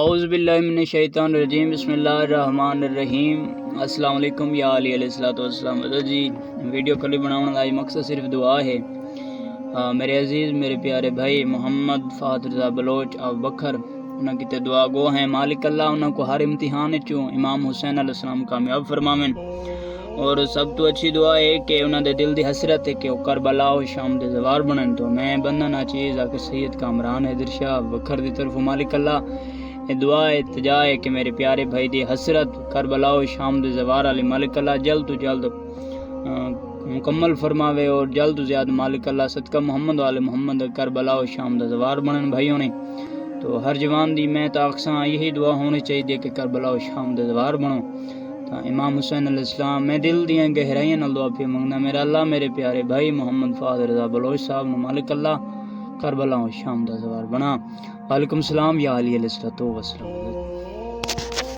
اعوذ باللہ من الشیطان الرجیم، بسم اللہ الرحمن الرحیم۔ السلام علیکم یا علی علیہ الصلوۃ والسلام۔ جی ویڈیو کلپ بنانے کا مقصد صرف دعا ہے۔ میرے عزیز میرے پیارے بھائی محمد فہد رضا بلوچ اب بکر انہاں کی دعا گو ہیں، مالک اللہ انہاں کو ہر امتحان چوں امام حسین علیہ السلام کامیاب فرماویں، اور سب تو اچھی دعا ہے کہ انہاں دے دل دی حسرت ہے کہ وہ کربلا و شام دے زوار بنن۔ تو میں بندہ نا چیز آ کہ سید کامران حیدر شاہ بکر دی طرف مالک اللہ یہ دعا التجا ہے کہ میرے پیارے بھائی دی حسرت کربلا و شام دے زوار علی مالک اللہ جلد تو جلد مکمل فرماوے، اور جلد و زیادہ مالک اللہ صدقہ محمد وال محمد کربلا و شام دا زوار بنن بھائیوں نے۔ تو ہر جوان دی میں تاکساں یہی دعا ہونی چاہیے کہ کربلا و شام دا زوار بنو۔ تو امام حسین علیہ السلام میں دل دیاں گہرائیاں نال دعا پہ منگنا، میرا اللہ میرے پیارے بھائی محمد فہد رضا بلوچ صاحب نو مالک اللہ کربلا و شام دا زوار بنا۔ وعلیکم السلام یا علی علیہ الصلوۃ والسلام۔